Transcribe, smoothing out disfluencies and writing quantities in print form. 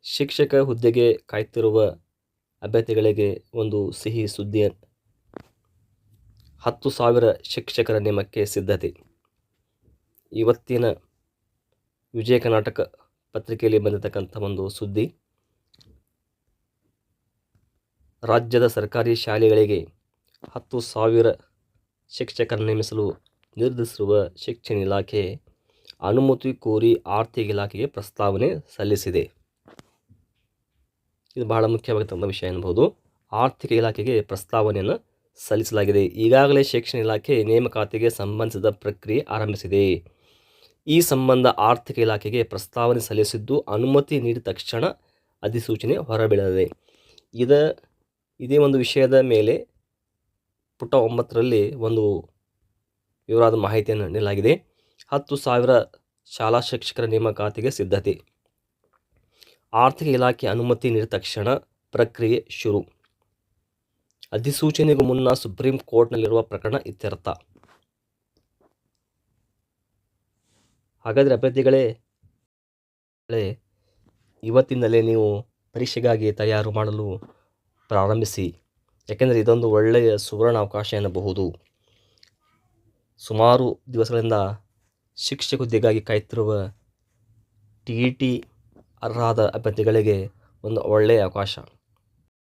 ಶಿಕ್ಷಕ ಹುದ್ದೆಗೆ ಕಾಯ್ತಿರುವ ಅಭ್ಯರ್ಥಿಗಳಿಗೆ ಒಂದು ಸಿಹಿ ಸುದ್ದಿ. 10,000 ಶಿಕ್ಷಕರ ನೇಮಕ್ಕೆ ಸಿದ್ಧತೆ. ಇವತ್ತಿನ ವಿಜಯ ಕರ್ನಾಟಕ ಪತ್ರಿಕೆಯಲ್ಲಿ ಬಂದಿರತಕ್ಕಂಥ ಒಂದು ಸುದ್ದಿ. ರಾಜ್ಯದ ಸರ್ಕಾರಿ ಶಾಲೆಗಳಿಗೆ 10,000 ಶಿಕ್ಷಕರ ನೇಮಿಸಲು ನಿರ್ಧರಿಸಿರುವ ಶಿಕ್ಷಣ ಇಲಾಖೆ ಅನುಮತಿ ಕೋರಿ ಆರ್ಥಿಕ ಇಲಾಖೆಗೆ ಪ್ರಸ್ತಾವನೆ ಸಲ್ಲಿಸಿದೆ. ಇದು ಬಹಳ ಮುಖ್ಯವಾದಂಥ ವಿಷಯ ಎನ್ನಬಹುದು. ಆರ್ಥಿಕ ಇಲಾಖೆಗೆ ಪ್ರಸ್ತಾವನೆಯನ್ನು ಸಲ್ಲಿಸಲಾಗಿದೆ. ಈಗಾಗಲೇ ಶಿಕ್ಷಣ ಇಲಾಖೆ ನೇಮಕಾತಿಗೆ ಸಂಬಂಧಿಸಿದ ಪ್ರಕ್ರಿಯೆ ಆರಂಭಿಸಿದೆ. ಈ ಸಂಬಂಧ ಆರ್ಥಿಕ ಇಲಾಖೆಗೆ ಪ್ರಸ್ತಾವನೆ ಸಲ್ಲಿಸಿದ್ದು, ಅನುಮತಿ ನೀಡಿದ ತಕ್ಷಣ ಅಧಿಸೂಚನೆ ಹೊರಬೀಳಲಿದೆ. ಇದೇ ಒಂದು ವಿಷಯದ ಮೇಲೆ ಪುಟ 9ರಲ್ಲಿ ಒಂದು ವಿವರವಾದ ಮಾಹಿತಿಯನ್ನು ನೀಡಲಾಗಿದೆ. 10,000 ಶಾಲಾ ಶಿಕ್ಷಕರ ನೇಮಕಾತಿಗೆ ಸಿದ್ಧತೆ. ಆರ್ಥಿಕ ಇಲಾಖೆ ಅನುಮತಿ ನೀಡಿದ ತಕ್ಷಣ ಪ್ರಕ್ರಿಯೆ ಶುರು. ಅಧಿಸೂಚನೆಗೂ ಮುನ್ನ ಸುಪ್ರೀಂ ಕೋರ್ಟ್ನಲ್ಲಿರುವ ಪ್ರಕರಣ ಇತ್ಯರ್ಥ. ಹಾಗಾದರೆ ಅಭ್ಯರ್ಥಿಗಳೇ, ಇವತ್ತಿನಲ್ಲೇ ನೀವು ಪರೀಕ್ಷೆಗಾಗಿ ತಯಾರು ಮಾಡಲು ಪ್ರಾರಂಭಿಸಿ. ಯಾಕೆಂದರೆ ಇದೊಂದು ಒಳ್ಳೆಯ ಸುವರ್ಣ ಅವಕಾಶ ಎನ್ನಬಹುದು. ಸುಮಾರು ದಿವಸಗಳಿಂದ ಶಿಕ್ಷಕ ಹುದ್ದೆಗಾಗಿ ಕಾಯ್ತಿರುವ TET ಅರ್ಹರಾದ ಅಭ್ಯರ್ಥಿಗಳಿಗೆ ಒಂದು ಒಳ್ಳೆಯ ಅವಕಾಶ.